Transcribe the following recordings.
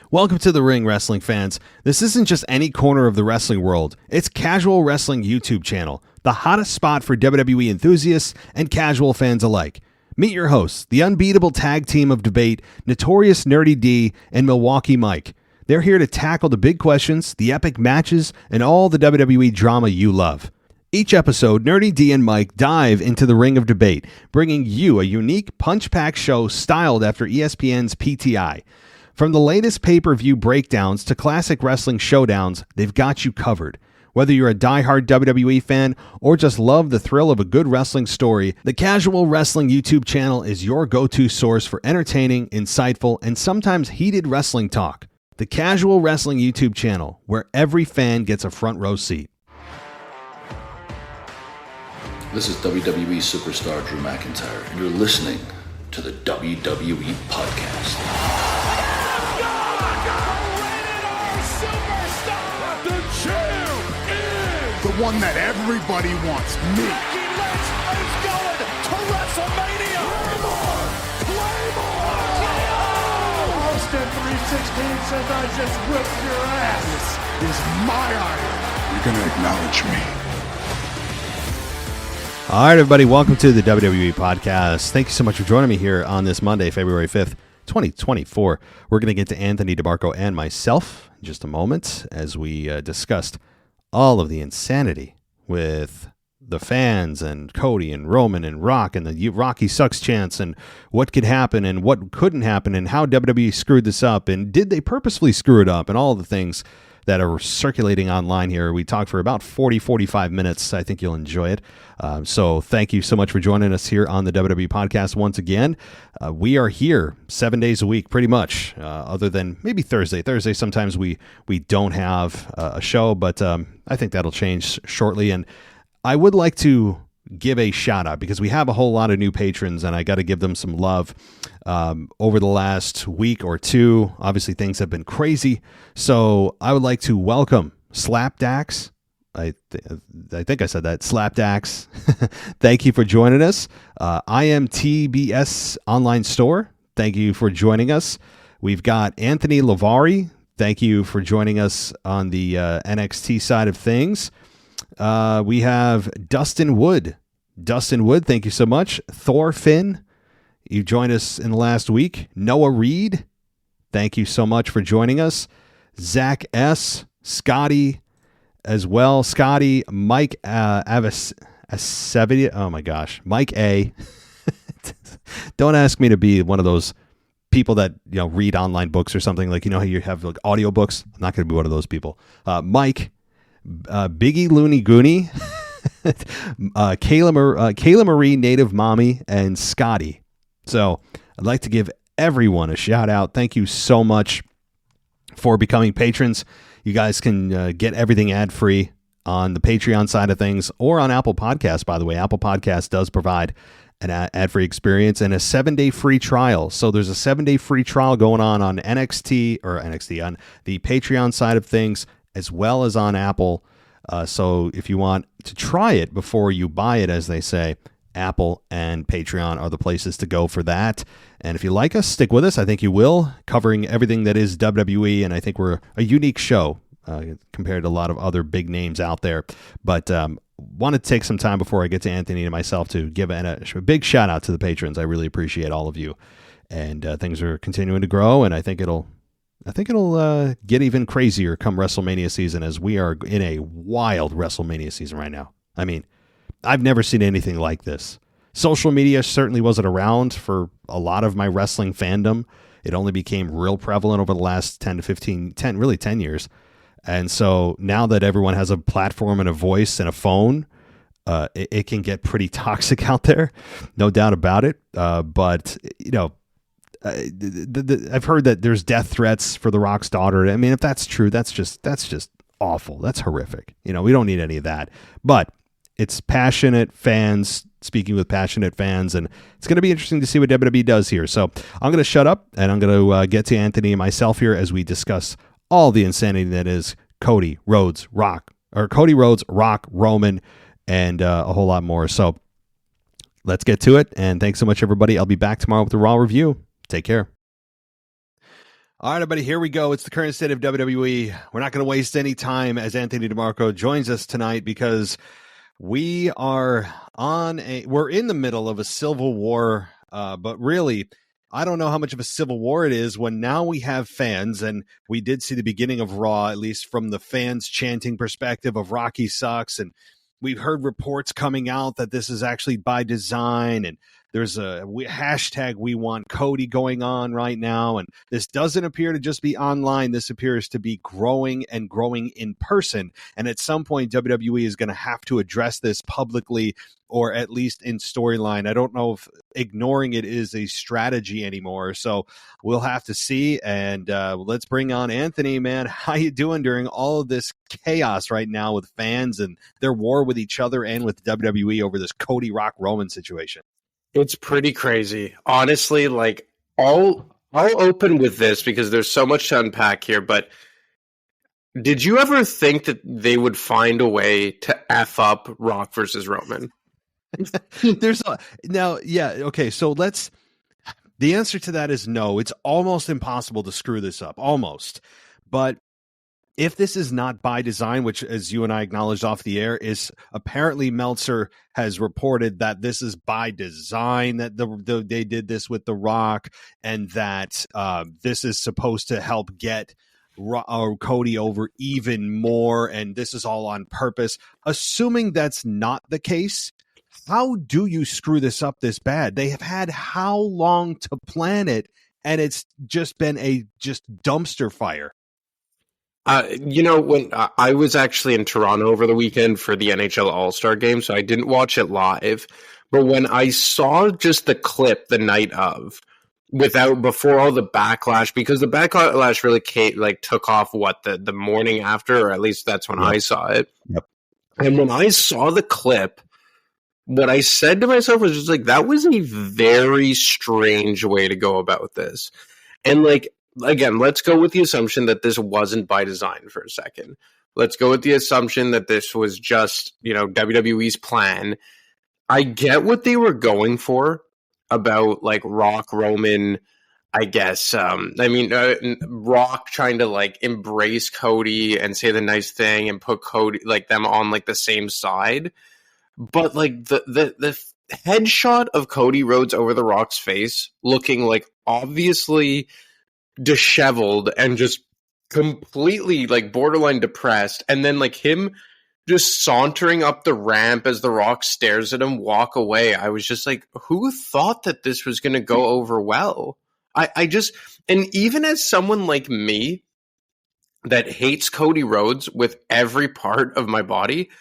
Welcome to the ring, wrestling fans. This isn't just any corner of the wrestling world. It's Casual Wrestling YouTube channel, the hottest spot for WWE enthusiasts and casual fans alike. Meet your hosts, the unbeatable tag team of debate, Notorious Nerdy D and Milwaukee Mike. They're here to tackle the big questions, the epic matches, and all the WWE drama you love. Each episode, Nerdy D and Mike dive into the ring of debate, bringing you a unique punch-packed show styled after ESPN's PTI. From the latest pay-per-view breakdowns to classic wrestling showdowns, they've got you covered. Whether you're a diehard WWE fan or just love the thrill of a good wrestling story, the Casual Wrestling YouTube channel is your go-to source for entertaining, insightful, and sometimes heated wrestling talk. The Casual Wrestling YouTube channel, where every fan gets a front row seat. This is WWE superstar Drew McIntyre, and you're listening to the WWE Podcast. The one that everybody wants, me. Becky Lynch is going to WrestleMania. Claymore! Austin 316 says I just whipped your ass. This is my iron. You're going to acknowledge me. All right, everybody, welcome to the WWE Podcast. Thank you so much for joining me here on this Monday, February 5th, 2024. We're going to get to Anthony DeMarco and myself in just a moment as we discussed all of the insanity with the fans and Cody and Roman and Rock and the Rocky sucks chants and what could happen and what couldn't happen and how WWE screwed this up and did they purposefully screw it up and all the things that are circulating online here. We talked for about 45 minutes. I think you'll enjoy it. So thank you so much for joining us here on the WWE Podcast once again. We are here 7 days a week, pretty much, other than maybe Thursday. Thursday, sometimes we don't have a show, but I think that'll change shortly. And I would like to give a shout out because we have a whole lot of new patrons and I got to give them some love over the last week or two. Obviously things have been crazy. So I would like to welcome Slapdax. I think I said that. Slapdax. Thank you for joining us. IMTBS Online Store. Thank you for joining us. We've got Anthony Lavari. Thank you for joining us on the NXT side of things. We have Dustin Wood. Dustin Wood, thank you so much. Thor Finn, you joined us in the last week. Noah Reed, thank you so much for joining us. Zach S. Scotty as well. Scotty, Mike Avasevia. Oh my gosh. Mike A. Don't ask me to be one of those people that read online books or something like how you have like audio books. I'm not going to be one of those people. Mike. Biggie Looney Goonie, Kayla Marie Native Mommy, and Scotty. So I'd like to give everyone a shout out. Thank you so much for becoming patrons. You guys can get everything ad free on the Patreon side of things or on Apple Podcasts, by the way. Apple Podcasts does provide an ad-free experience and a 7-day free trial. So there's a 7-day free trial going on NXT on the Patreon side of things, as well as on Apple. So if you want to try it before you buy it, as they say, Apple and Patreon are the places to go for that. And if you like us, stick with us. I think you will, covering everything that is WWE. And I think we're a unique show compared to a lot of other big names out there. But wanted to take some time before I get to Anthony and myself to give a big shout out to the patrons. I really appreciate all of you. And things are continuing to grow. And I think it'll get even crazier come WrestleMania season, as we are in a wild WrestleMania season right now. I mean, I've never seen anything like this. Social media certainly wasn't around for a lot of my wrestling fandom. It only became real prevalent over the last 10 years. And so now that everyone has a platform and a voice and a phone, it can get pretty toxic out there. No doubt about it. But I've heard that there's death threats for The Rock's daughter. I mean, if that's true, that's just awful. That's horrific. We don't need any of that. But it's passionate fans speaking with passionate fans, and it's going to be interesting to see what WWE does here. So I'm going to shut up, and I'm going to get to Anthony and myself here as we discuss all the insanity that is Cody Rhodes, Rock, Roman, and a whole lot more. So let's get to it, and thanks so much, everybody. I'll be back tomorrow with a Raw review. Take care. All right, everybody, here we go. It's the current state of WWE. We're not going to waste any time as Anthony DeMarco joins us tonight because we're in the middle of a civil war, but really, I don't know how much of a civil war it is when now we have fans, and we did see the beginning of Raw, at least from the fans chanting perspective of Rocky sucks, and we've heard reports coming out that this is actually by design, and there's a hashtag we want Cody going on right now, and this doesn't appear to just be online. This appears to be growing and growing in person, and at some point WWE is going to have to address this publicly or at least in storyline. I don't know if ignoring it is a strategy anymore, so we'll have to see. And let's bring on Anthony, man. How you doing during all of this chaos right now with fans and their war with each other and with WWE over this Cody Rock Roman situation? It's pretty crazy. Honestly, like I'll open with this because there's so much to unpack here, but did you ever think that they would find a way to F up Rock versus Roman? Okay, so the answer to that is no. It's almost impossible to screw this up, almost. But if this is not by design, which, as you and I acknowledged off the air, is apparently Meltzer has reported that this is by design, that they did this with The Rock, and that this is supposed to help get Cody over even more, and this is all on purpose. Assuming that's not the case, how do you screw this up this bad? They have had how long to plan it, and it's just been a dumpster fire. When I was actually in Toronto over the weekend for the NHL All-Star game, so I didn't watch it live. But when I saw just the clip the night of, before all the backlash, because the backlash really took off the morning after, or at least that's when I saw it. Yep. And when I saw the clip, what I said to myself was just like, that was a very strange way to go about this. And again, let's go with the assumption that this wasn't by design for a second. Let's go with the assumption that this was just, WWE's plan. I get what they were going for about Rock, Roman, I guess. Rock trying to embrace Cody and say the nice thing and put Cody, them on the same side. But the headshot of Cody Rhodes over The Rock's face looking obviously disheveled and just completely borderline depressed, and then him just sauntering up the ramp as The Rock stares at him walk away. I was just who thought that this was going to go over well? And even as someone like me that hates Cody Rhodes with every part of my body,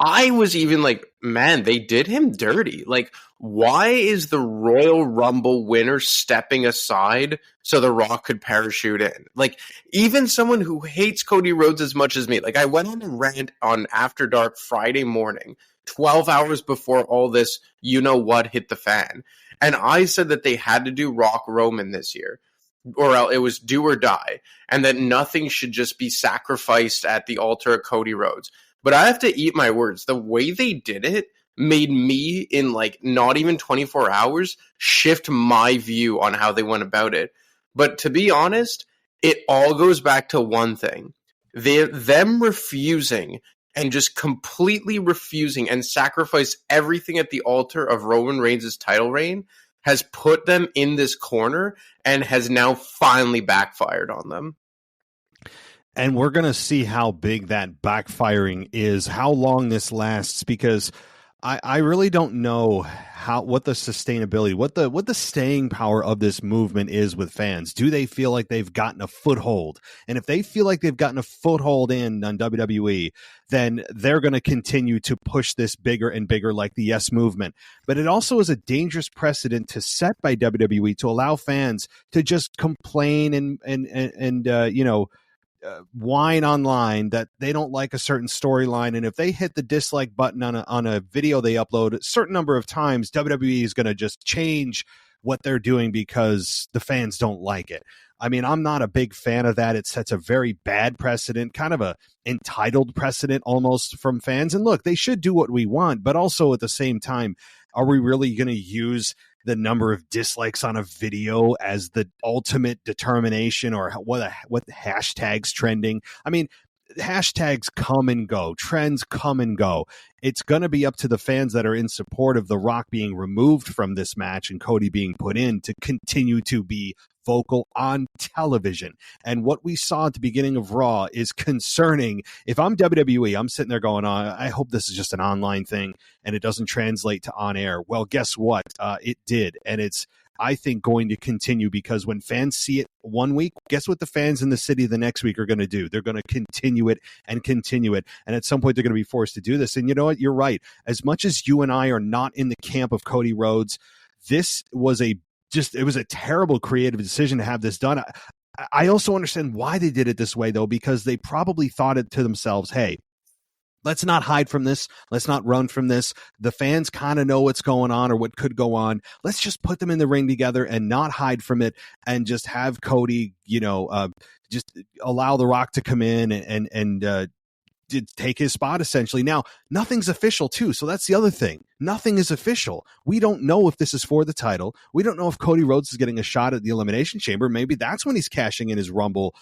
I was even man, they did him dirty. Why is the Royal Rumble winner stepping aside so The Rock could parachute in? Even someone who hates Cody Rhodes as much as me, I went on a rant on After Dark Friday morning, 12 hours before all this you-know-what hit the fan. And I said that they had to do Rock Roman this year, or else it was do or die, and that nothing should just be sacrificed at the altar of Cody Rhodes. But I have to eat my words. The way they did it made me, in not even 24 hours, shift my view on how they went about it. But to be honest, it all goes back to one thing. Them refusing and just completely refusing and sacrifice everything at the altar of Roman Reigns' title reign has put them in this corner and has now finally backfired on them. And we're going to see how big that backfiring is, how long this lasts, because I really don't know what the sustainability, what the staying power of this movement is with fans. Do they feel like they've gotten a foothold? And if they feel like they've gotten a foothold on WWE, then they're going to continue to push this bigger and bigger, like the Yes Movement. But it also is a dangerous precedent to set by WWE to allow fans to just complain and whine online that they don't like a certain storyline, and if they hit the dislike button on a video they upload a certain number of times, WWE is going to just change what they're doing because the fans don't like it. I mean, I'm not a big fan of that. It sets a very bad precedent, kind of a entitled precedent almost from fans. And look, they should do what we want, but also at the same time, are we really going to use the number of dislikes on a video as the ultimate determination, or what hashtags trending. I mean, hashtags come and go, trends come and go. It's going to be up to the fans that are in support of The Rock being removed from this match and Cody being put in to continue to be vocal on television. And what we saw at the beginning of Raw is concerning. If I'm WWE, I'm sitting there going, I hope this is just an online thing and it doesn't translate to on air. Well, guess what? It did. And it's, I think, going to continue, because when fans see it one week, guess what the fans in the city the next week are going to do? They're going to continue it and continue it. And at some point, they're going to be forced to do this. And you know what? You're right. As much as you and I are not in the camp of Cody Rhodes, this was it was a terrible creative decision to have this done. I also understand why they did it this way, though, because they probably thought it to themselves, hey, let's not hide from this. Let's not run from this. The fans kind of know what's going on or what could go on. Let's just put them in the ring together and not hide from it, and just have Cody, just allow The Rock to come in and take his spot, essentially. Now, nothing's official, too. So that's the other thing. Nothing is official. We don't know if this is for the title. We don't know if Cody Rhodes is getting a shot at the Elimination Chamber. Maybe that's when he's cashing in his Rumble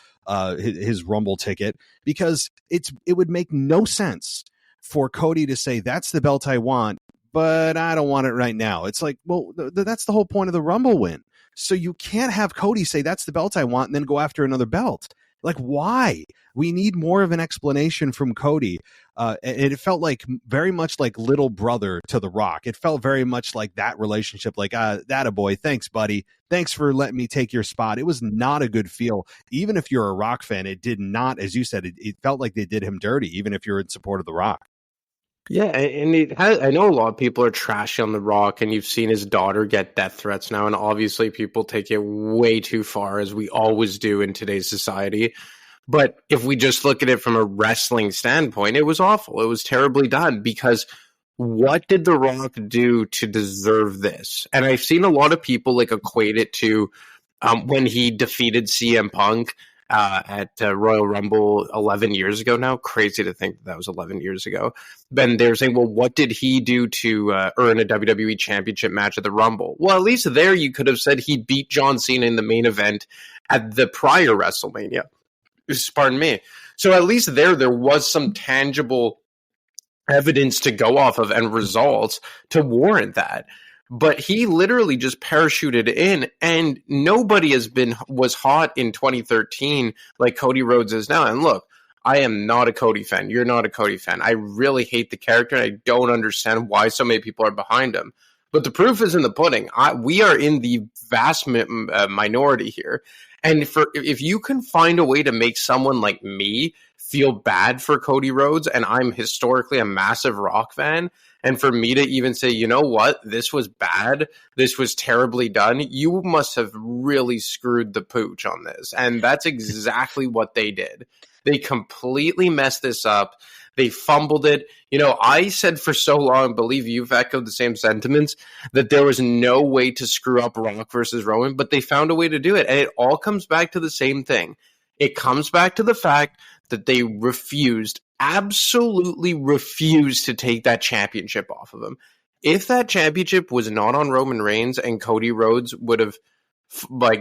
ticket, because it would make no sense for Cody to say, that's the belt I want, but I don't want it right now. It's like, well, that's the whole point of the Rumble win. So you can't have Cody say, that's the belt I want, and then go after another belt. Like, why? We need more of an explanation from Cody. And it felt like very much like little brother to The Rock. It felt very much like that relationship, like, that a boy. Thanks, buddy. Thanks for letting me take your spot. It was not a good feel. Even if you're a Rock fan, it did not, as you said, it felt like they did him dirty, even if you're in support of The Rock. Yeah, and I know a lot of people are trashy on The Rock, and you've seen his daughter get death threats now, and obviously people take it way too far, as we always do in today's society. But if we just look at it from a wrestling standpoint, it was awful. It was terribly done, because what did The Rock do to deserve this? And I've seen a lot of people equate it to when he defeated CM Punk at Royal Rumble 11 years ago now. Crazy to think that was 11 years ago. Then they're saying, well, what did he do to earn a WWE Championship match at the Rumble? Well, at least there you could have said he beat John Cena in the main event at the prior WrestleMania. Pardon me. So at least there was some tangible evidence to go off of and results to warrant that. But he literally just parachuted in, and nobody was hot in 2013 like Cody Rhodes is now. And look, I am not a Cody fan. You're not a Cody fan. I really hate the character, and I don't understand why so many people are behind him. But the proof is in the pudding. We are in the vast minority here. And if you can find a way to make someone like me feel bad for Cody Rhodes, and I'm historically a massive Rock fan, and for me to even say, you know what, this was bad, this was terribly done, you must have really screwed the pooch on this. And that's exactly what they did. They completely messed this up. They fumbled it. I said for so long, believe you've echoed the same sentiments, that there was no way to screw up Rock versus Roman, but they found a way to do it. And it all comes back to the same thing. It comes back to the fact that they absolutely refused to take that championship off of him. If that championship was not on Roman Reigns and Cody Rhodes would have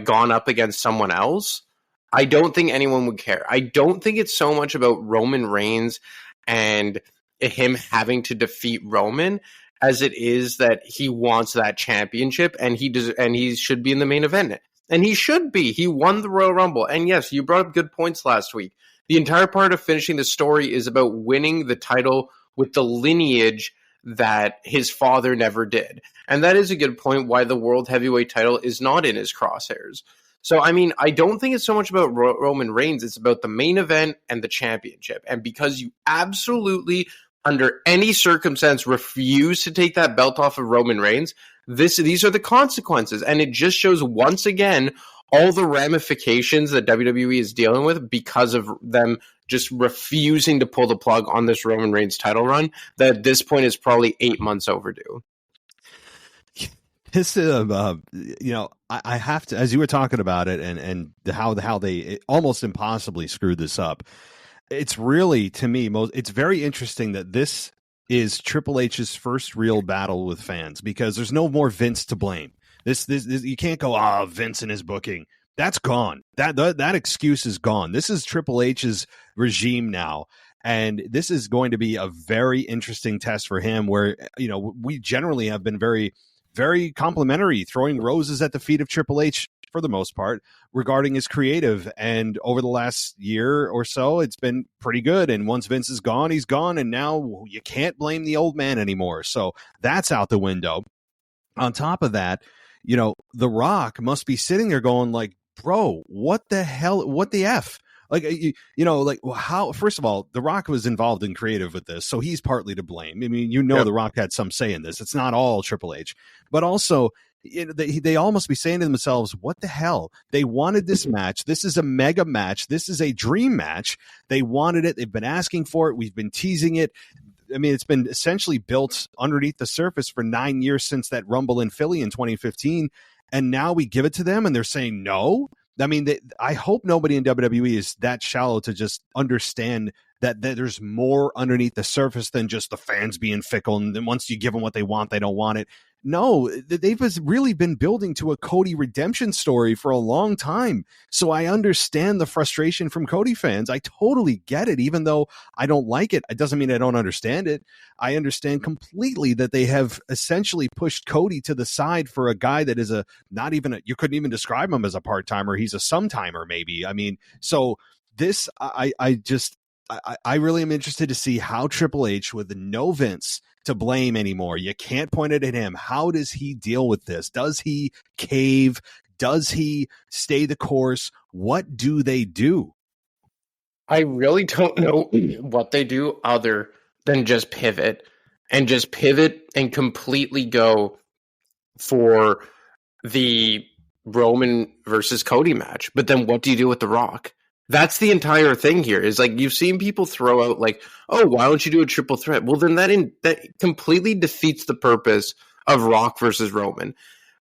gone up against someone else, I don't think anyone would care. I don't think it's so much about Roman Reigns and him having to defeat Roman as it is that he wants that championship, and he should be in the main event. And he should be. He won the Royal Rumble. And yes, you brought up good points last week. The entire part of finishing the story is about winning the title with the lineage that his father never did. And that is a good point why the World Heavyweight title is not in his crosshairs. So, I don't think it's so much about Roman Reigns. It's about the main event and the championship. And because you absolutely, under any circumstance, refuse to take that belt off of Roman Reigns, these are the consequences. And it just shows once again all the ramifications that WWE is dealing with because of them just refusing to pull the plug on this Roman Reigns title run that at this point is probably 8 months overdue. This, I have to, as you were talking about it, and how they almost impossibly screwed this up. It's really, to me, it's very interesting that this is Triple H's first real battle with fans, because there's no more Vince to blame. This you can't go, Vince and his booking. That's gone. That excuse is gone. This is Triple H's regime now. And this is going to be a very interesting test for him where, we generally have been very, very complimentary, throwing roses at the feet of Triple H for the most part regarding his creative. And over the last year or so, it's been pretty good. And once Vince is gone, he's gone. And now you can't blame the old man anymore. So that's out the window. On top of that, The Rock must be sitting there going like, bro, what the hell? What the F? Like, how, first of all, The Rock was involved in creative with this, so he's partly to blame. I mean, yep. The Rock had some say in this. It's not all Triple H. But also, they all must be saying to themselves, what the hell? They wanted this match. This is a mega match. This is a dream match. They wanted it. They've been asking for it. We've been teasing it. I mean, it's been essentially built underneath the surface for 9 years since that Rumble in Philly in 2015. And now we give it to them and they're saying no. I mean, I hope nobody in WWE is that shallow to just understand that there's more underneath the surface than just the fans being fickle. And then once you give them what they want, they don't want it. No, they've really been building to a Cody redemption story for a long time. So I understand the frustration from Cody fans. I totally get it. Even though I don't like it, it doesn't mean I don't understand it. I understand completely that they have essentially pushed Cody to the side for a guy that is you couldn't even describe him as a part-timer. He's a sometime-er maybe. I mean, so this, I really am interested to see how Triple H, with no Vince to blame anymore, you can't point it at him. How does he deal with this? Does he cave? Does he stay the course? What do they do? I really don't know what they do other than just pivot and completely go for the Roman versus Cody match. But then what do you do with The Rock? That's the entire thing here, is like, you've seen people throw out like, oh, why don't you do a triple threat? Well, then that completely defeats the purpose of Rock versus Roman.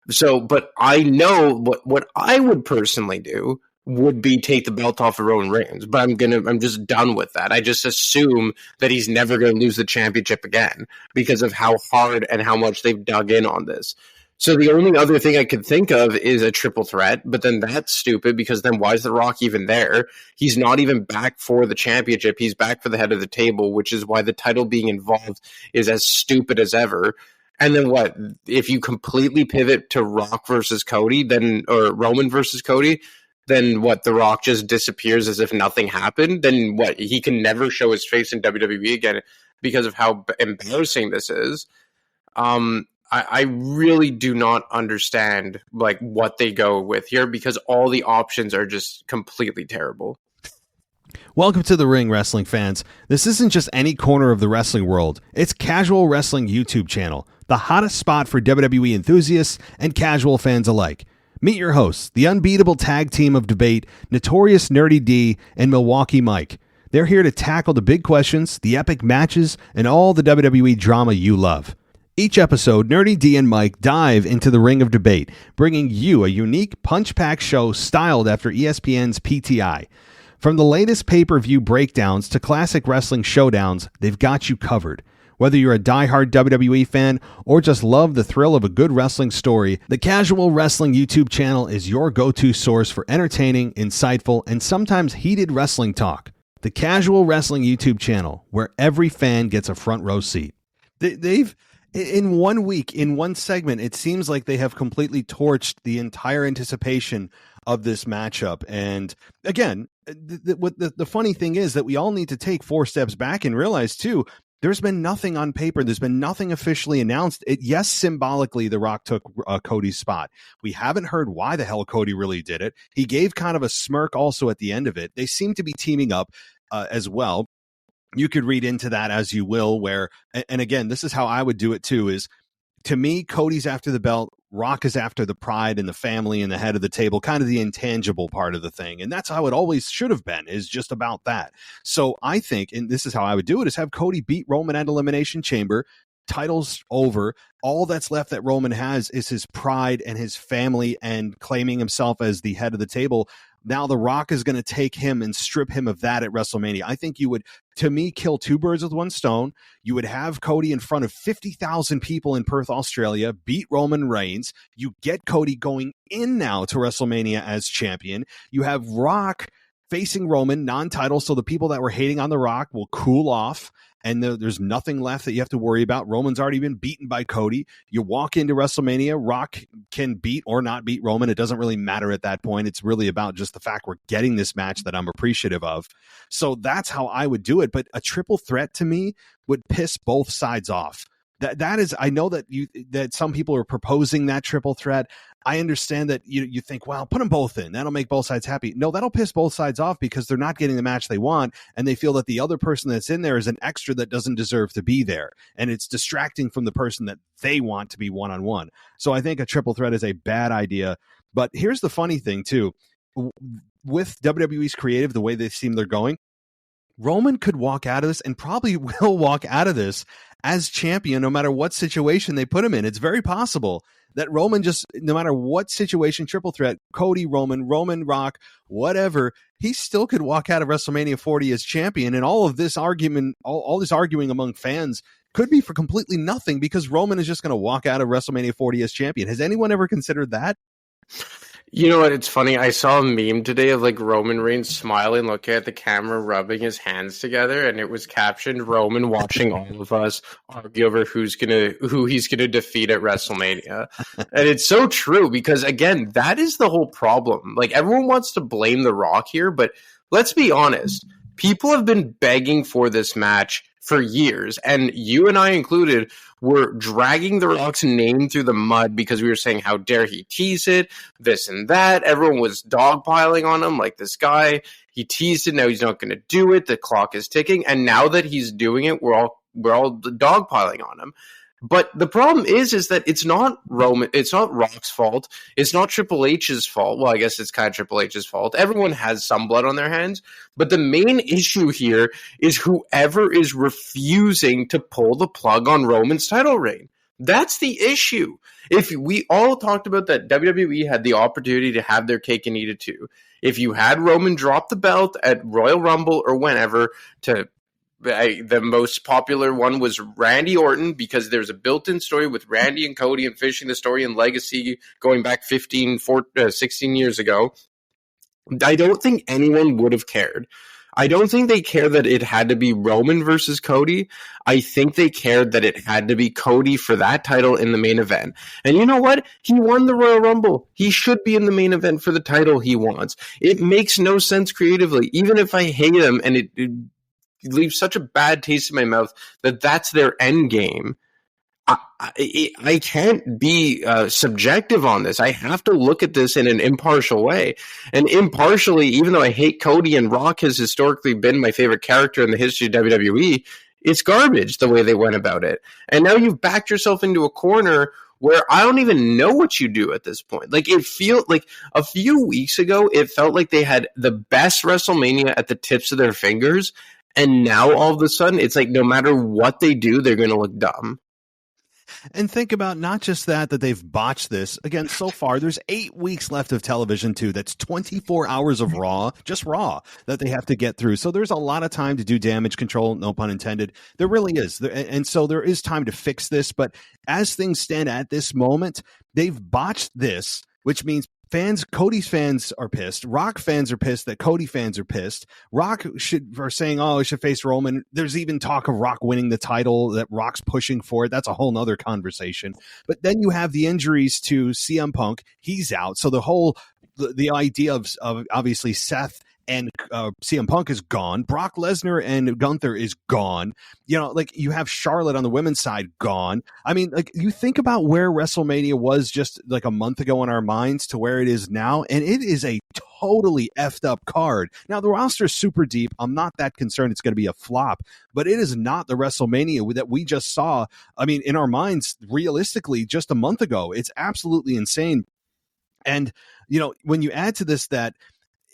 So, but I know what I would personally do would be take the belt off of Roman Reigns, but I'm just done with that. I just assume that he's never going to lose the championship again because of how hard and how much they've dug in on this. So the only other thing I could think of is a triple threat, but then that's stupid because then why is The Rock even there? He's not even back for the championship. He's back for the head of the table, which is why the title being involved is as stupid as ever. And then what? If you completely pivot to Rock versus Cody, or Roman versus Cody, then what? The Rock just disappears as if nothing happened? Then what? He can never show his face in WWE again because of how embarrassing this is. I really do not understand like what they go with here because all the options are just completely terrible. Welcome to the ring, wrestling fans. This isn't just any corner of the wrestling world. It's Casual Wrestling YouTube channel, the hottest spot for WWE enthusiasts and casual fans alike. Meet your hosts, the unbeatable tag team of debate, Notorious Nerdy D and Milwaukee Mike. They're here to tackle the big questions, the epic matches, and all the WWE drama you love. Each episode, Nerdy D and Mike dive into the ring of debate, bringing you a unique punch-packed show styled after ESPN's PTI. From the latest pay-per-view breakdowns to classic wrestling showdowns, they've got you covered. Whether you're a diehard WWE fan or just love the thrill of a good wrestling story, the Casual Wrestling YouTube channel is your go-to source for entertaining, insightful, and sometimes heated wrestling talk. The Casual Wrestling YouTube channel, where every fan gets a front row seat. They've... In 1 week, in one segment, it seems like they have completely torched the entire anticipation of this matchup. And again, the funny thing is that we all need to take 4 steps back and realize, too, there's been nothing on paper. There's been nothing officially announced. Yes, symbolically, The Rock took Cody's spot. We haven't heard why the hell Cody really did it. He gave kind of a smirk also at the end of it. They seem to be teaming up as well. You could read into that as you will, and again, this is how I would do it too, is to me, Cody's after the belt, Rock is after the pride and the family and the head of the table, kind of the intangible part of the thing. And that's how it always should have been, is just about that. So I think, and this is how I would do it, is have Cody beat Roman at Elimination Chamber, titles over. All that's left that Roman has is his pride and his family and claiming himself as the head of the table. Now The Rock is going to take him and strip him of that at WrestleMania. I think you would, to me, kill two birds with one stone. You would have Cody in front of 50,000 people in Perth, Australia, beat Roman Reigns. You get Cody going in now to WrestleMania as champion. You have Rock facing Roman, non-title, so the people that were hating on The Rock will cool off, and there's nothing left that you have to worry about. Roman's already been beaten by Cody. You walk into WrestleMania, Rock can beat or not beat Roman. It doesn't really matter at that point. It's really about just the fact we're getting this match that I'm appreciative of. So that's how I would do it. But a triple threat to me would piss both sides off. That is, I know that some people are proposing that triple threat. I understand that you think, well, put them both in. That'll make both sides happy. No, that'll piss both sides off because they're not getting the match they want, and they feel that the other person that's in there is an extra that doesn't deserve to be there, and it's distracting from the person that they want to be one-on-one. So I think a triple threat is a bad idea. But here's the funny thing, too. With WWE's creative, the way they seem they're going, Roman could walk out of this and probably will walk out of this as champion no matter what situation they put him in. It's very possible that Roman just, no matter what situation, triple threat, Cody, Roman, Rock, whatever, he still could walk out of WrestleMania 40 as champion. And all of this argument, all this arguing among fans could be for completely nothing because Roman is just going to walk out of WrestleMania 40 as champion. Has anyone ever considered that? You know what? It's funny. I saw a meme today of like Roman Reigns smiling, looking at the camera, rubbing his hands together, and it was captioned Roman watching all of us argue over who he's gonna defeat at WrestleMania. And it's so true because again, that is the whole problem. Like everyone wants to blame The Rock here, but let's be honest. People have been begging for this match for years, and you and I included were dragging The Rock's name through the mud because we were saying, how dare he tease it, this and that. Everyone was dogpiling on him, like this guy, he teased it, now he's not going to do it, the clock is ticking, and now that he's doing it, we're all dogpiling on him. But the problem is that it's not Rock's fault. It's not Triple H's fault. Well, I guess it's kind of Triple H's fault. Everyone has some blood on their hands. But the main issue here is whoever is refusing to pull the plug on Roman's title reign. That's the issue. If we all talked about that WWE had the opportunity to have their cake and eat it too. If you had Roman drop the belt at Royal Rumble or whenever to... the most popular one was Randy Orton because there's a built-in story with Randy and Cody and finishing the story and legacy going back 16 years ago. I don't think anyone would have cared. I don't think they care that it had to be Roman versus Cody. I think they cared that it had to be Cody for that title in the main event. And you know what? He won the Royal Rumble. He should be in the main event for the title he wants. It makes no sense creatively. Even if I hate him and it leaves such a bad taste in my mouth that that's their end game. I can't be subjective on this. I have to look at this in an impartial way. And impartially, even though I hate Cody and Rock has historically been my favorite character in the history of WWE, it's garbage the way they went about it. And now you've backed yourself into a corner where I don't even know what you do at this point. Like it feels like a few weeks ago, it felt like they had the best WrestleMania at the tips of their fingers. And now all of a sudden, it's like no matter what they do, they're going to look dumb. And think about not just that they've botched this. Again, so far, there's 8 weeks left of television, too. That's 24 hours of Raw, just Raw, that they have to get through. So there's a lot of time to do damage control, no pun intended. There really is. And so there is time to fix this. But as things stand at this moment, they've botched this, which means Cody's fans are pissed. Rock fans are pissed that Cody fans are pissed. Rock are saying, oh, he should face Roman. There's even talk of Rock winning the title, that Rock's pushing for it. That's a whole nother conversation. But then you have the injuries to CM Punk. He's out. So the idea of obviously Seth and CM Punk is gone. Brock Lesnar and Gunther is gone. You know, like you have Charlotte on the women's side gone. I mean, like you think about where WrestleMania was just like a month ago in our minds to where it is now, and it is a totally effed up card. Now the roster is super deep. I'm not that concerned it's going to be a flop, but it is not the WrestleMania that we just saw. I mean, in our minds, realistically, just a month ago. It's absolutely insane. And you know, when you add to this that.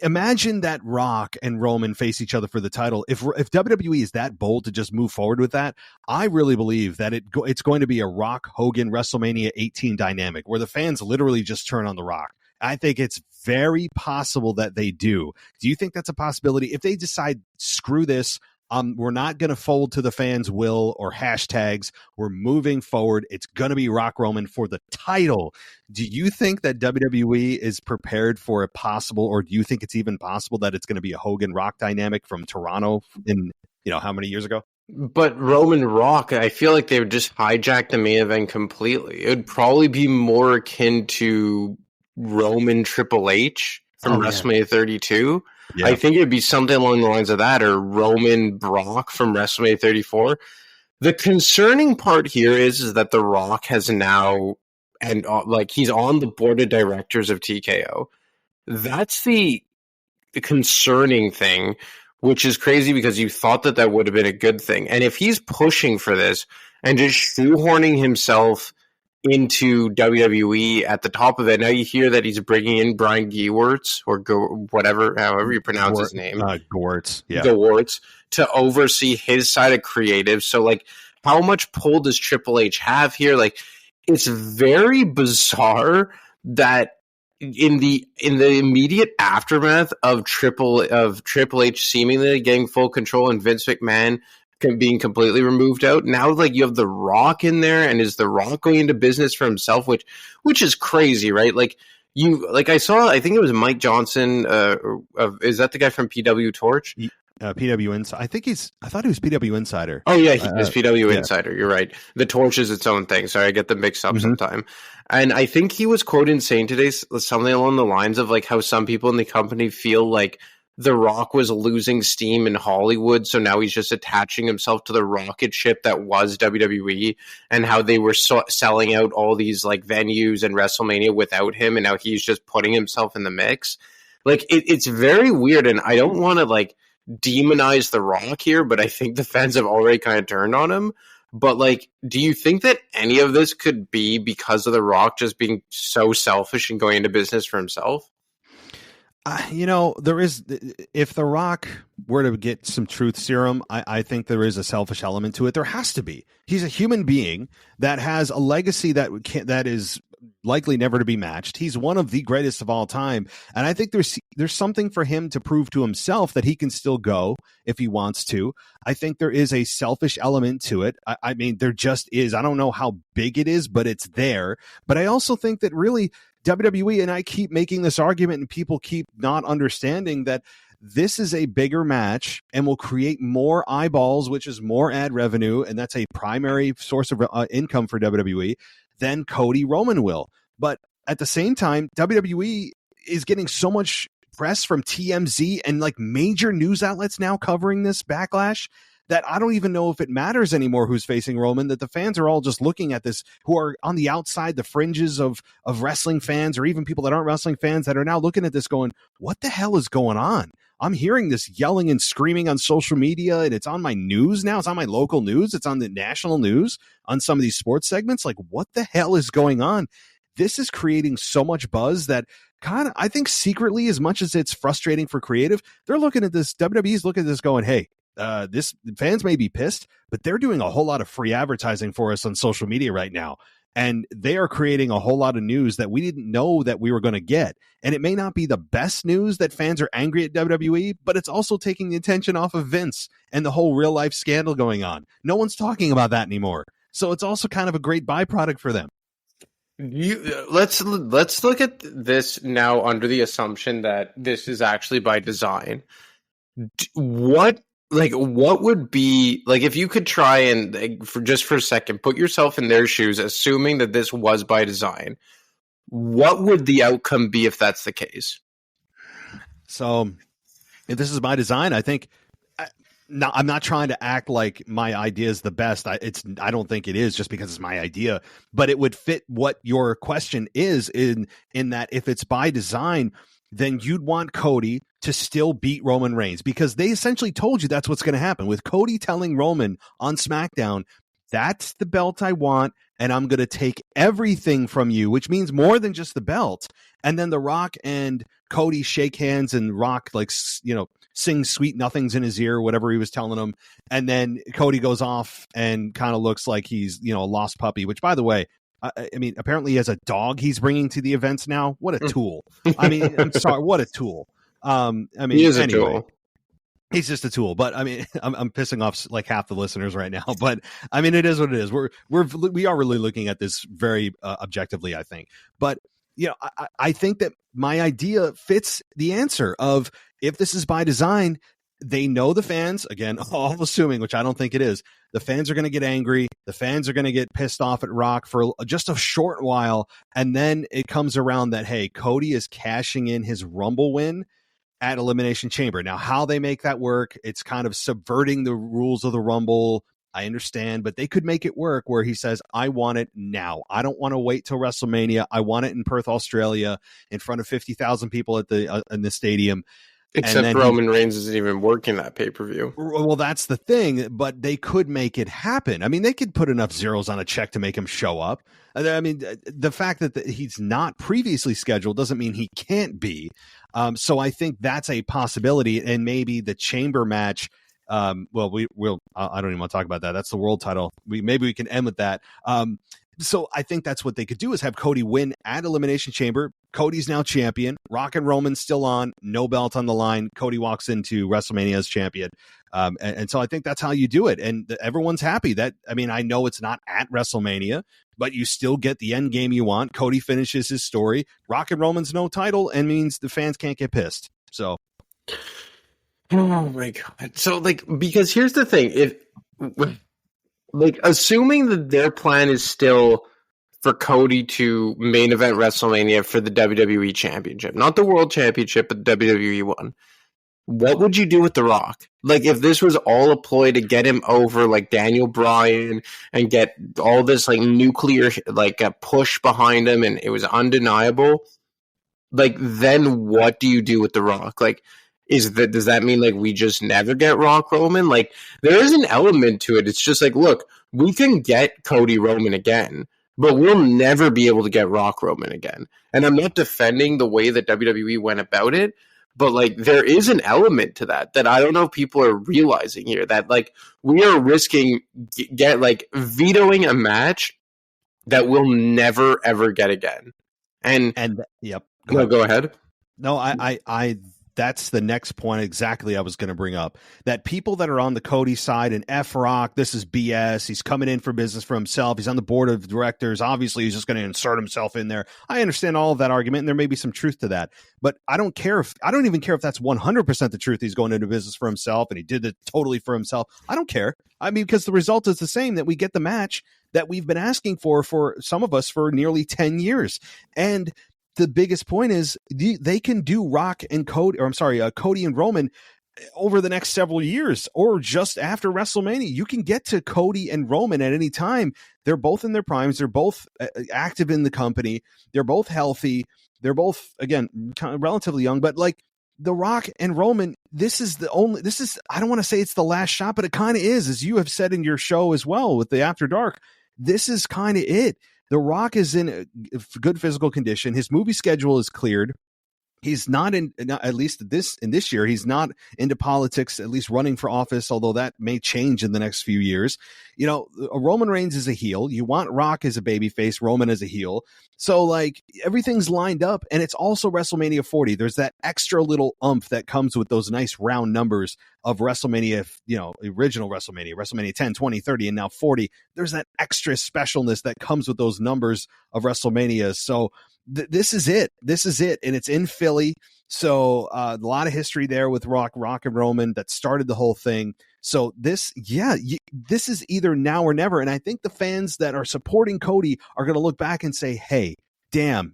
Imagine that Rock and Roman face each other for the title. If WWE is that bold to just move forward with that, I really believe that it's going to be a Rock Hogan WrestleMania 18 dynamic where the fans literally just turn on the Rock. I think it's very possible that they do. Do you think that's a possibility? If they decide, screw this, we're not going to fold to the fans' will or hashtags. We're moving forward. It's going to be Rock Roman for the title. Do you think that WWE is prepared for a possible, or do you think it's even possible that it's going to be a Hogan Rock dynamic from Toronto in, how many years ago? But Roman Rock, I feel like they would just hijack the main event completely. It would probably be more akin to Roman Triple H from WrestleMania 32. Yeah. I think it would be something along the lines of that, or Roman Brock from WrestleMania 34. The concerning part here is that The Rock has now, and he's on the board of directors of TKO. That's the concerning thing, which is crazy because you thought that would have been a good thing. And if he's pushing for this and just shoehorning himself into WWE at the top of it, now you hear that he's bringing in Brian Gewirtz, or however you pronounce his name. Gewirtz, yeah. Gewirtz, to oversee his side of creative. So, how much pull does Triple H have here? It's very bizarre that in the immediate aftermath of Triple H seemingly getting full control and Vince McMahon being completely removed out, now you have The Rock in there, and is The Rock going into business for himself, which is crazy, right? I think it was Mike Johnson. Is that the guy from PW Torch? PW Insider. I thought he was PW Insider. Oh yeah, he is PW Insider. You're right. The Torch is its own thing. Sorry, I get them mixed up sometime. And I think he was quoted saying today something along the lines of how some people in the company feel like The Rock was losing steam in Hollywood, so now he's just attaching himself to the rocket ship that was WWE, and how they were selling out all these venues and WrestleMania without him, and now he's just putting himself in the mix. It's very weird, and I don't want to demonize The Rock here, but I think the fans have already kind of turned on him. But do you think that any of this could be because of The Rock just being so selfish and going into business for himself? There is, if The Rock were to get some truth serum, I think there is a selfish element to it. There has to be. He's a human being that has a legacy that is likely never to be matched. He's one of the greatest of all time, and I think there's something for him to prove to himself that he can still go if he wants to. I think there is a selfish element to it. I mean, there just is. I don't know how big it is, but it's there. But I also think that really WWE, and I keep making this argument and people keep not understanding that this is a bigger match and will create more eyeballs, which is more ad revenue, and that's a primary source of income for WWE, than Cody Roman will. But at the same time, WWE is getting so much press from TMZ and major news outlets now covering this backlash that I don't even know if it matters anymore who's facing Roman, that the fans are all just looking at this, who are on the outside, the fringes of wrestling fans, or even people that aren't wrestling fans, that are now looking at this going, what the hell is going on? I'm hearing this yelling and screaming on social media, and it's on my news now. It's on my local news. It's on the national news on some of these sports segments. What the hell is going on? This is creating so much buzz that kind of, I think secretly, as much as it's frustrating for creative, they're looking at this, WWE's looking at this going, hey, this fans may be pissed, but they're doing a whole lot of free advertising for us on social media right now. And they are creating a whole lot of news that we didn't know that we were going to get. And it may not be the best news that fans are angry at WWE, but it's also taking the attention off of Vince and the whole real life scandal going on. No one's talking about that anymore. So it's also kind of a great byproduct for them. Let's look at this now under the assumption that this is actually by design. What would be, if you could try and, for a second, put yourself in their shoes, assuming that this was by design, what would the outcome be if that's the case? So, if this is by design, I think, I'm not trying to act like my idea is the best. I don't think it is just because it's my idea, but it would fit what your question is in that if it's by design, then you'd want Cody to still beat Roman Reigns, because they essentially told you that's what's going to happen, with Cody telling Roman on SmackDown, that's the belt I want, and I'm going to take everything from you, which means more than just the belt. And then The Rock and Cody shake hands, and Rock sings sweet nothings in his ear, whatever he was telling him. And then Cody goes off and kind of looks like he's, a lost puppy, which, by the way, I mean, apparently he has a dog he's bringing to the events now. What a tool. I mean, I'm sorry. What a tool. I mean, He is anyway. a tool. He's just a tool, but I mean, I'm pissing off like half the listeners right now. But I mean, it is what it is. We are really looking at this very objectively, I think. But I think that my idea fits the answer of if this is by design, they know the fans, again, all assuming, which I don't think it is. The fans are going to get angry. The fans are going to get pissed off at Rock for just a short while, and then it comes around that hey, Cody is cashing in his Rumble win at Elimination Chamber. Now, how they make that work, it's kind of subverting the rules of the Rumble. I understand, but they could make it work where he says, I want it now. I don't want to wait till WrestleMania. I want it in Perth, Australia, in front of 50,000 people at in the stadium. Except Roman Reigns isn't even working that pay-per-view. Well, that's the thing, but they could make it happen. I mean, they could put enough zeros on a check to make him show up. I mean, the fact that he's not previously scheduled doesn't mean he can't be. So I think that's a possibility, and maybe the chamber match. Well, we'll. I don't even want to talk about that. That's the world title. Maybe we can end with that. So I think that's what they could do is have Cody win at Elimination Chamber. Cody's now champion. Rock and Roman's still on. No belt on the line. Cody walks into WrestleMania as champion. And so I think that's how you do it. And everyone's happy that, I mean, I know it's not at WrestleMania, but you still get the end game you want. Cody finishes his story. Rock and Roman's no title and means the fans can't get pissed. So. Oh my God. So because here's the thing, assuming that their plan is still for Cody to main event WrestleMania for the WWE Championship, not the World Championship, but the WWE one, what would you do with The Rock? If this was all a ploy to get him over like Daniel Bryan and get all this nuclear a push behind him and it was undeniable, then what do you do with The Rock? Does that mean we just never get Rock Roman? There is an element to it. It's just look, we can get Cody Roman again, but we'll never be able to get Rock Roman again. And I'm not defending the way that WWE went about it, but there is an element to that I don't know if people are realizing here, that we are risking vetoing a match that we'll never ever get again. And yep. Go ahead. No, I that's the next point exactly I was going to bring up. That people that are on the Cody side and F Rock, this is BS. He's coming in for business for himself. He's on the board of directors. Obviously, he's just going to insert himself in there. I understand all of that argument, and there may be some truth to that. But I don't even care if that's 100% the truth. He's going into business for himself, and he did it totally for himself. I don't care. I mean, because the result is the same, that we get the match that we've been asking for some of us for nearly 10 years. And the biggest point is they can do Rock and Cody, Cody and Roman over the next several years or just after WrestleMania. You can get to Cody and Roman at any time. They're both in their primes. They're both active in the company. They're both healthy. They're both, again, kind of relatively young, but The Rock and Roman, I don't want to say it's the last shot, but it kind of is, as you have said in your show as well with the After Dark. This is kind of it. The Rock is in a good physical condition. His movie schedule is cleared. He's not at least in this year, he's not into politics, at least running for office, although that may change in the next few years. Roman Reigns is a heel. You want Rock as a babyface, Roman as a heel. So everything's lined up, and it's also WrestleMania 40. There's that extra little oomph that comes with those nice round numbers of WrestleMania, original WrestleMania 10, 20, 30, and now 40. There's that extra specialness that comes with those numbers of WrestleMania. So this is it. And it's in Philly. So a lot of history there with Rock and Roman that started the whole thing. So this is either now or never. And I think the fans that are supporting Cody are going to look back and say, hey, damn,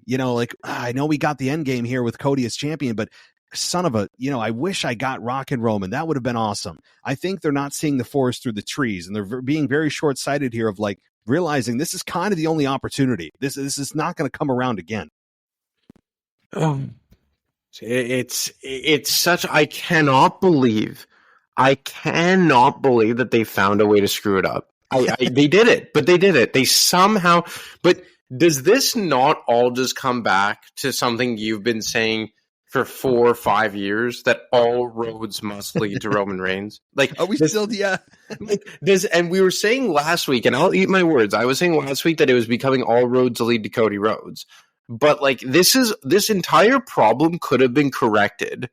I know we got the end game here with Cody as champion, but son of a, I wish I got Rock and Roman. That would have been awesome. I think they're not seeing the forest through the trees, and they're being very short-sighted here of realizing this is kind of the only opportunity. This is not going to come around again. It's such, I cannot believe that they found a way to screw it up. They did it. They somehow, but does this not all just come back to something you've been saying for 4 or 5 years that all roads must lead to Roman Reigns? Like, Are we still? Yeah. like this, and we were saying last week, and I'll eat my words. I was saying last week that it was becoming all roads lead to Cody Rhodes. But like, this entire problem could have been corrected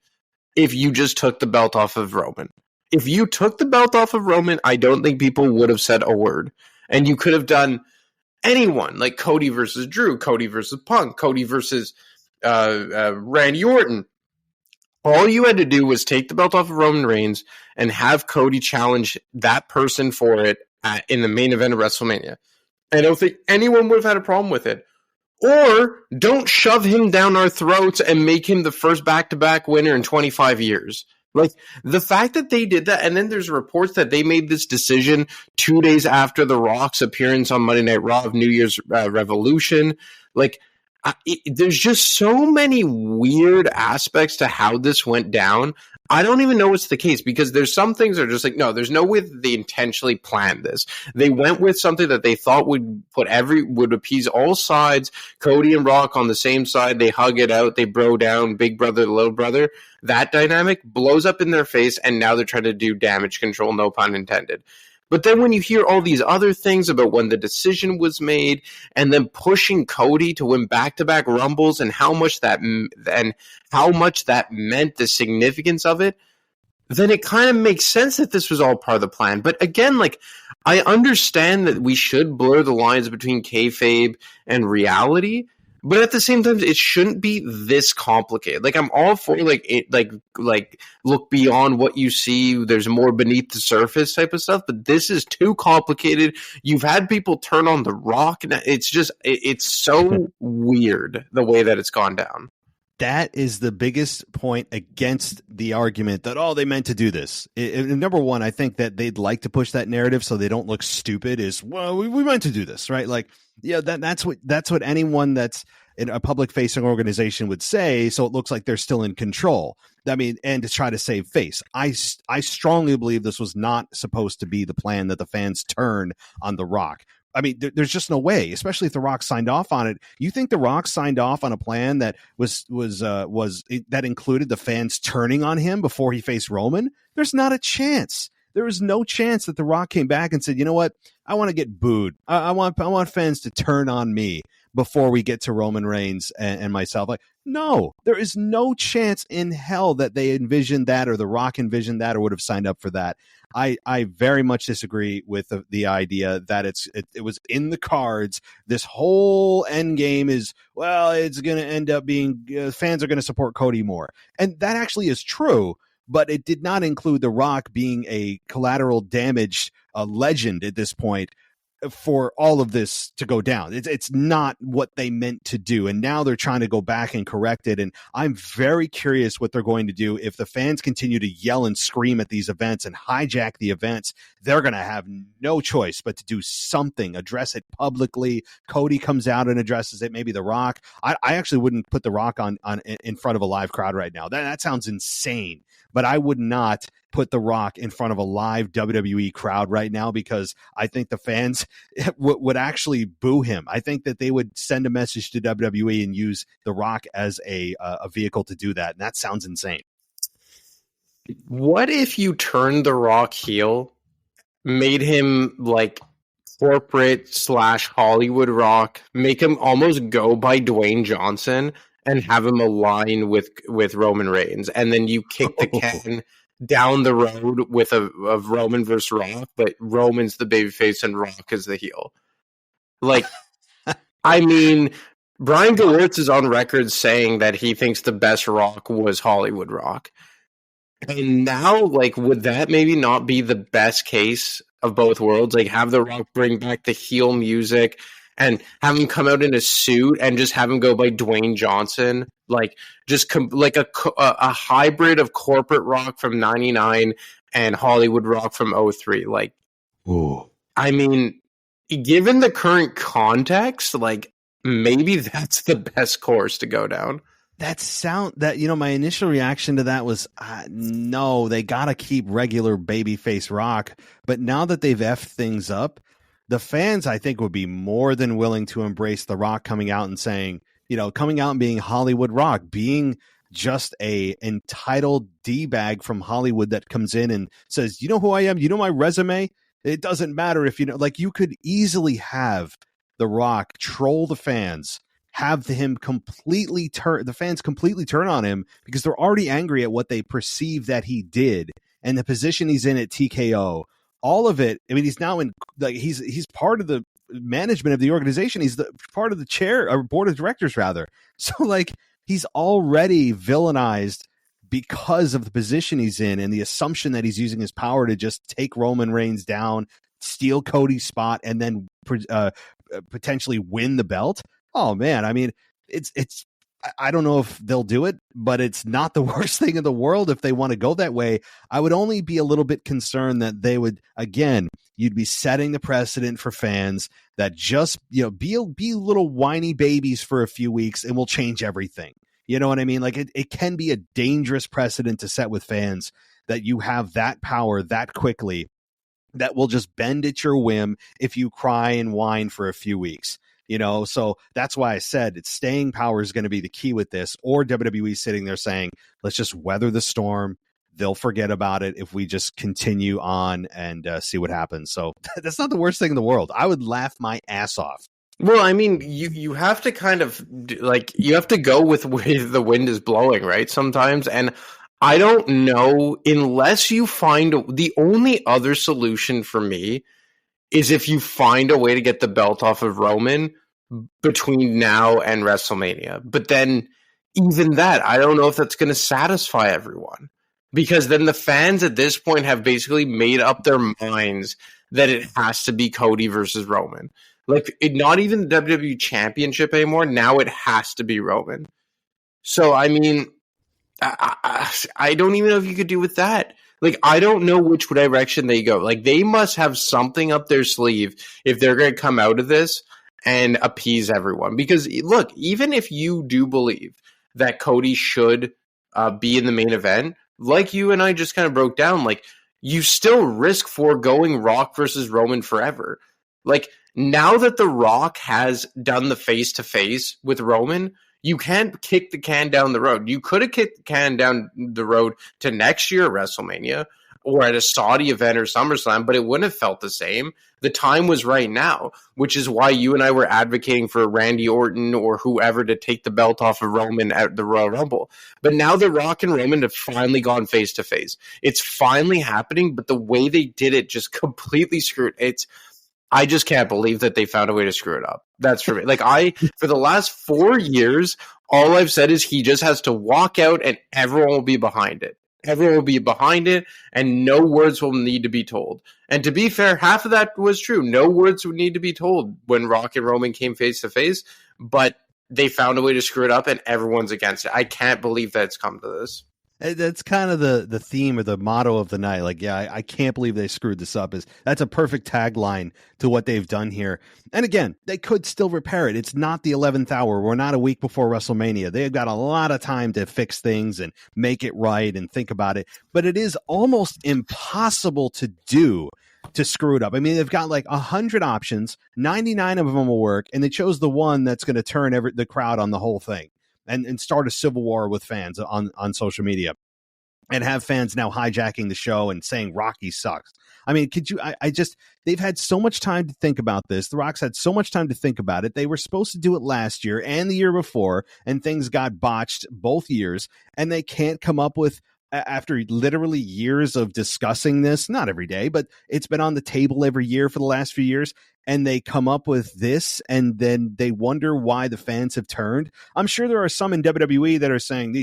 if you just took the belt off of Roman. If you took the belt off of Roman, I don't think people would have said a word. And you could have done anyone, like Cody versus Drew, Cody versus Punk, Cody versus Randy Orton. All you had to do was take the belt off of Roman Reigns and have Cody challenge that person for it in the main event of WrestleMania. I don't think anyone would have had a problem with it. Or don't shove him down our throats and make him the first back-to-back winner in 25 years. Like, the fact that they did that, and then there's reports that they made this decision 2 days after The Rock's appearance on Monday Night Raw of New Year's Revolution. Like, there's just so many weird aspects to how this went down. I don't even know what's the case, because there's some things that are just like, no, there's no way that they intentionally planned this. They went with something that they thought would appease all sides. Cody and Rock on the same side, they hug it out, they bro down, big brother, little brother. That dynamic blows up in their face, and now they're trying to do damage control, no pun intended. But then when you hear all these other things about when the decision was made, and then pushing Cody to win back-to-back Rumbles, and how much that meant, the significance of it, then it kind of makes sense that this was all part of the plan. But again, like, I understand that we should blur the lines between kayfabe and reality, but at the same time, it shouldn't be this complicated. Like, I'm all for like look beyond what you see. There's more beneath the surface type of stuff, but this is too complicated. You've had people turn on The Rock. It's just it's so weird the way that it's gone down. That is the biggest point against the argument that, oh, they meant to do this. Number one, I think that they'd like to push that narrative so they don't look stupid is, well, we meant to do this, right? Like, yeah, that's what anyone that's in a public facing organization would say. So it looks like they're still in control. I mean, and to try to save face. I strongly believe this was not supposed to be the plan, that the fans turn on The Rock. I mean, there's just no way, especially if The Rock signed off on it. You think The Rock signed off on a plan that that included the fans turning on him before he faced Roman? There's not a chance. There is no chance that The Rock came back and said, you know what? I want to get booed. I want fans to turn on me before we get to Roman Reigns and myself. Like, no, there is no chance in hell that they envisioned that, or The Rock envisioned that, or would have signed up for that. I very much disagree with the idea that it was in the cards. This whole end game is, well, it's going to end up being fans are going to support Cody more. And that actually is true, but it did not include The Rock being a collateral damage legend at this point for all of this to go down. It's not what they meant to do. And now they're trying to go back and correct it. And I'm very curious what they're going to do. If the fans continue to yell and scream at these events and hijack the events, they're going to have no choice but to do something, address it publicly. Cody comes out and addresses it. Maybe The Rock. I actually wouldn't put The Rock on in front of a live crowd right now. That sounds insane. But I would not put The Rock in front of a live WWE crowd right now, because I think the fans would actually boo him. I think that they would send a message to WWE and use The Rock as a vehicle to do that. And that sounds insane. What if you turned The Rock heel, made him like corporate / Hollywood Rock, make him almost go by Dwayne Johnson, and have him align with Roman Reigns, and then you kick the can down the road with of Roman versus Rock, but Roman's the babyface and Rock is the heel. Like, I mean, Brian Gewirtz is on record saying that he thinks the best Rock was Hollywood Rock. And now, like, would that maybe not be the best case of both worlds? Like, have The Rock bring back the heel music and have him come out in a suit and just have him go by Dwayne Johnson, like just like a hybrid of corporate Rock from '99 and Hollywood Rock from '03. Like, ooh, I mean, given the current context, like maybe that's the best course to go down. My initial reaction to that was, no, they got to keep regular babyface Rock. But now that they've effed things up, the fans, I think, would be more than willing to embrace The Rock coming out and saying, coming out and being Hollywood Rock, being just a entitled D-bag from Hollywood that comes in and says, you know who I am? You know my resume? It doesn't matter if you know, like you could easily have The Rock troll the fans, have him completely the fans completely turn on him because they're already angry at what they perceive that he did and the position he's in at TKO. All of it. I mean, he's now in, like, he's part of the management of the organization. He's the part of the chair or board of directors rather. So like he's already villainized because of the position he's in and the assumption that he's using his power to just take Roman Reigns down, steal Cody's spot, and then potentially win the belt. Oh man, I mean, it's I don't know if they'll do it, but it's not the worst thing in the world if they want to go that way. I would only be a little bit concerned that they would, again, you'd be setting the precedent for fans that just, be little whiny babies for a few weeks and will change everything. You know what I mean? Like it can be a dangerous precedent to set with fans that you have that power that quickly that will just bend at your whim if you cry and whine for a few weeks. So that's why I said it's staying power is going to be the key with this, or WWE sitting there saying, let's just weather the storm. They'll forget about it if we just continue on and see what happens. So that's not the worst thing in the world. I would laugh my ass off. Well, I mean, you have to kind of you have to go with where the wind is blowing, right? Sometimes. And I don't know, unless you find the only other solution for me is if you find a way to get the belt off of Roman between now and WrestleMania. But then even that, I don't know if that's going to satisfy everyone, because then the fans at this point have basically made up their minds that it has to be Cody versus Roman. Like, not even the WWE Championship anymore. Now it has to be Roman. So, I mean, I don't even know if you could do with that. Like, I don't know which direction they go. Like, they must have something up their sleeve if they're going to come out of this and appease everyone. Because, look, even if you do believe that Cody should be in the main event, like you and I just kind of broke down, like, you still risk foregoing Rock versus Roman forever. Like, now that The Rock has done the face-to-face with Roman, you can't kick the can down the road. You could have kicked the can down the road to next year at WrestleMania or at a Saudi event or SummerSlam, but it wouldn't have felt the same. The time was right now, which is why you and I were advocating for Randy Orton or whoever to take the belt off of Roman at the Royal Rumble. But now The Rock and Roman have finally gone face-to-face. It's finally happening, but the way they did it just completely screwed it. I just can't believe that they found a way to screw it up. That's for me. Like, for the last 4 years, all I've said is he just has to walk out and everyone will be behind it. Everyone will be behind it and no words will need to be told. And to be fair, half of that was true. No words would need to be told when Rock and Roman came face to face, but they found a way to screw it up and everyone's against it. I can't believe that it's come to this. That's kind of the theme or the motto of the night. Like, yeah, I can't believe they screwed this up. That's a perfect tagline to what they've done here. And again, they could still repair it. It's not the 11th hour. We're not a week before WrestleMania. They've got a lot of time to fix things and make it right and think about it. But it is almost impossible to do to screw it up. I mean, they've got like 100 options. 99 of them will work. And they chose the one that's going to turn the crowd on the whole thing. And start a civil war with fans on social media and have fans now hijacking the show and saying Rocky sucks. I mean, they've had so much time to think about this. The Rock's had so much time to think about it. They were supposed to do it last year and the year before, and things got botched both years, and they can't come up with, after literally years of discussing this, not every day, but it's been on the table every year for the last few years, and they come up with this, and then they wonder why the fans have turned. I'm sure there are some in WWE that are saying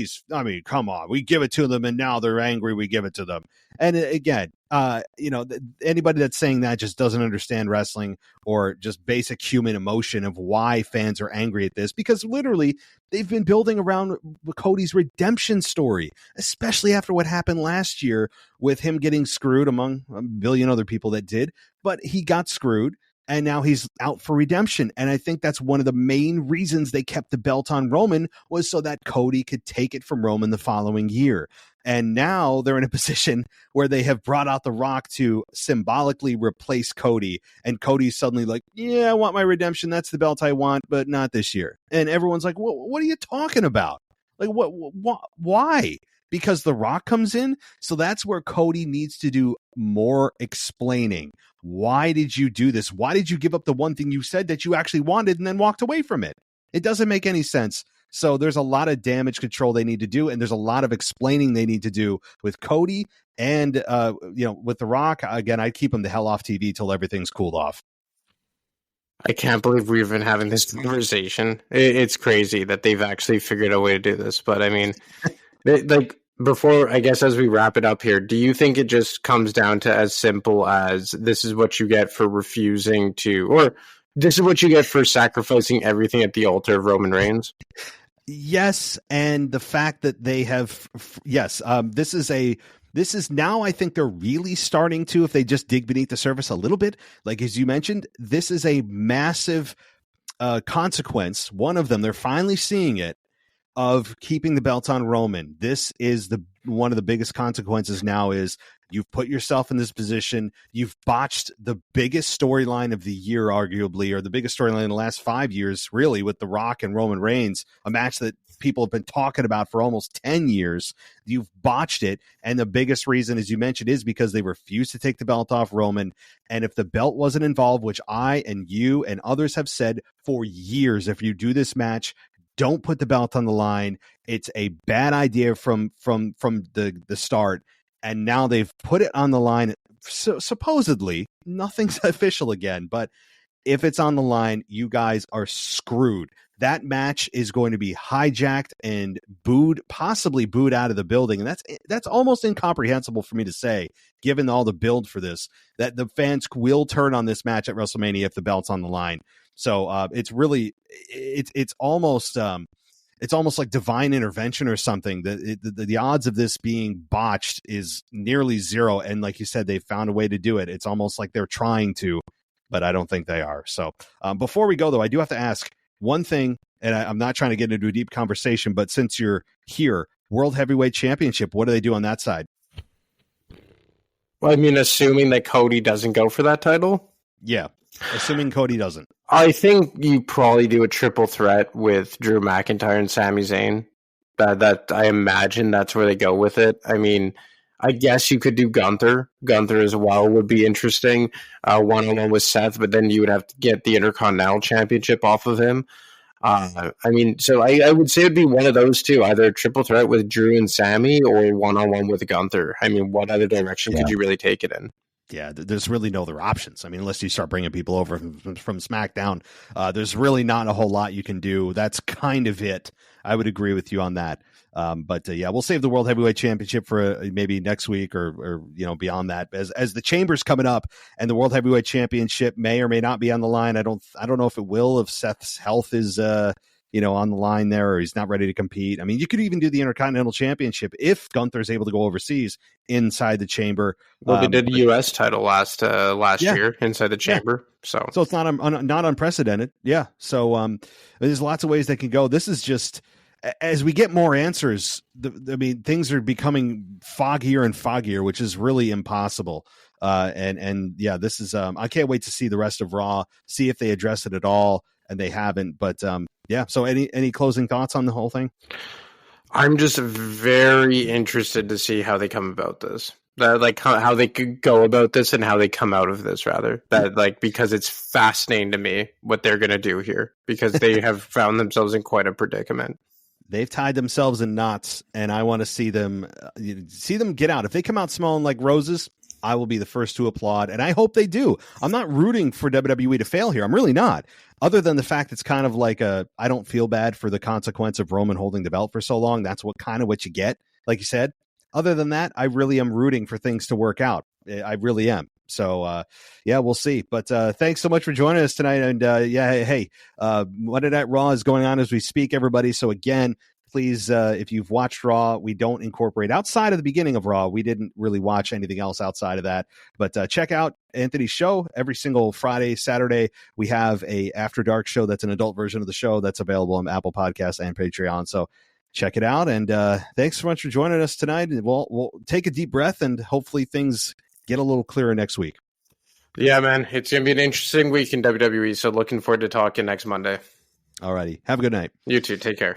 come on, we give it to them, and now they're angry we give it to them. And again, anybody that's saying that just doesn't understand wrestling or just basic human emotion of why fans are angry at this, because literally they've been building around Cody's redemption story, especially after what happened last year with him getting screwed among a billion other people that did, but he got screwed. And now he's out for redemption. And I think that's one of the main reasons they kept the belt on Roman, was so that Cody could take it from Roman the following year. And now they're in a position where they have brought out The Rock to symbolically replace Cody. And Cody's suddenly like, yeah, I want my redemption. That's the belt I want, but not this year. And everyone's like, well, what are you talking about? Like why? Because The Rock comes in? So that's where Cody needs to do more explaining. Why did you do this? Why did you give up the one thing you said that you actually wanted and then walked away from it? It doesn't make any sense. So there's a lot of damage control they need to do, and there's a lot of explaining they need to do with Cody and with The Rock. Again, I'd keep him the hell off TV till everything's cooled off. I can't believe we've been having this conversation. It's crazy that they've actually figured out a way to do this. But I mean, before, I guess, as we wrap it up here, do you think it just comes down to as simple as this is what you get for refusing to, or this is what you get for sacrificing everything at the altar of Roman Reigns? Yes, and the fact that they have, this is now, I think they're really starting to, if they just dig beneath the surface a little bit, like as you mentioned, this is a massive consequence. One of them, they're finally seeing it, of keeping the belt on Roman. This is one of the biggest consequences now is you've put yourself in this position. You've botched the biggest storyline of the year, arguably, or the biggest storyline in the last 5 years, really, with The Rock and Roman Reigns, a match that people have been talking about for almost 10 years. You've botched it. And the biggest reason, as you mentioned, is because they refused to take the belt off Roman. And if the belt wasn't involved, which I and you and others have said for years, if you do this match, don't put the belt on the line. It's a bad idea from the start. And now they've put it on the line. So supposedly, nothing's official again. But if it's on the line, you guys are screwed. That match is going to be hijacked and possibly booed out of the building. And that's almost incomprehensible for me to say, given all the build for this, that the fans will turn on this match at WrestleMania if the belt's on the line. So it's really, it's almost like divine intervention or something. The odds of this being botched is nearly zero. And like you said, they found a way to do it. It's almost like they're trying to, but I don't think they are. So before we go, though, I do have to ask one thing, and I'm not trying to get into a deep conversation, but since you're here, World Heavyweight Championship, what do they do on that side? Well, I mean, assuming that Cody doesn't go for that title? Yeah, assuming Cody doesn't. I think you probably do a triple threat with Drew McIntyre and Sami Zayn. That I imagine that's where they go with it. I mean, I guess you could do Gunther. Gunther as well would be interesting. One-on-one with Seth, but then you would have to get the Intercontinental Championship off of him. I mean, so I would say it'd be one of those two, either a triple threat with Drew and Sami or one-on-one with Gunther. I mean, what other direction could you really take it in? Yeah, there's really no other options. I mean, unless you start bringing people over from SmackDown, there's really not a whole lot you can do. That's kind of it. I would agree with you on that. But we'll save the World Heavyweight Championship for maybe next week or beyond that. As the Chamber's coming up and the World Heavyweight Championship may or may not be on the line. I don't know if it will, if Seth's health is on the line there, or he's not ready to compete. I mean, you could even do the Intercontinental Championship if Gunther's able to go overseas inside the Chamber. Well, they did a U.S. title last year inside the Chamber. Yeah. So it's not unprecedented. Yeah. So there's lots of ways they can go. This is just, as we get more answers, things are becoming foggier and foggier, which is really impossible. This is, I can't wait to see the rest of Raw, see if they address it at all. And they haven't, but so any closing thoughts on the whole thing? I'm just very interested to see how they come about this. How they could go about this and how they come out of this, rather. Because it's fascinating to me what they're going to do here, because they have found themselves in quite a predicament. They've tied themselves in knots, and I want to see them get out. If they come out smelling like roses, I will be the first to applaud, and I hope they do. I'm not rooting for WWE to fail here. I'm really not. Other than the fact it's kind of like I don't feel bad for the consequence of Roman holding the belt for so long. That's what you get, like you said. Other than that, I really am rooting for things to work out. I really am. So, we'll see. But thanks so much for joining us tonight. And Monday Night Raw is going on as we speak, everybody. So again, please, if you've watched Raw, we don't incorporate outside of the beginning of Raw. We didn't really watch anything else outside of that. But check out Anthony's show every single Friday, Saturday. We have a After Dark show that's an adult version of the show that's available on Apple Podcasts and Patreon. So check it out. And thanks so much for joining us tonight. We'll take a deep breath and hopefully things get a little clearer next week. Yeah, man. It's going to be an interesting week in WWE. So looking forward to talking next Monday. All righty. Have a good night. You too. Take care.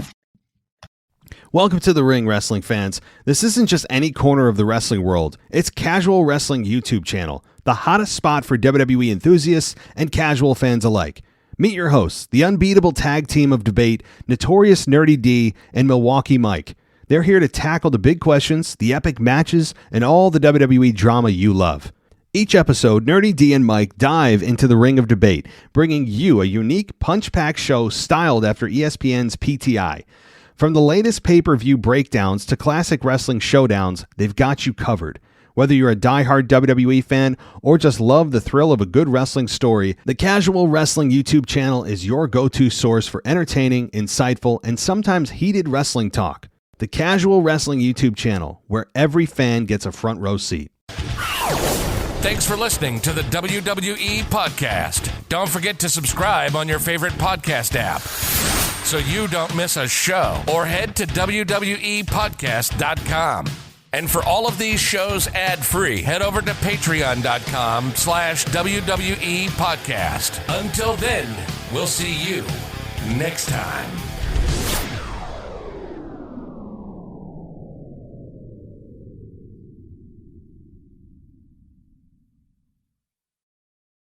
Welcome to the ring, wrestling fans. This isn't just any corner of the wrestling world. It's Casual Wrestling YouTube channel, the hottest spot for WWE enthusiasts and casual fans alike. Meet your hosts, the unbeatable tag team of debate, Notorious Nerdy D and Milwaukee Mike. They're here to tackle the big questions, the epic matches, and all the WWE drama you love. Each episode, Nerdy D and Mike dive into the ring of debate, bringing you a unique punch-packed show styled after ESPN's PTI. From the latest pay-per-view breakdowns to classic wrestling showdowns, they've got you covered. Whether you're a diehard WWE fan or just love the thrill of a good wrestling story, the Casual Wrestling YouTube channel is your go-to source for entertaining, insightful, and sometimes heated wrestling talk. The Casual Wrestling YouTube channel, where every fan gets a front row seat. Thanks for listening to the WWE Podcast. Don't forget to subscribe on your favorite podcast app so you don't miss a show, or head to WWEpodcast.com. And for all of these shows ad-free, head over to patreon.com/WWE Podcast. Until then, we'll see you next time.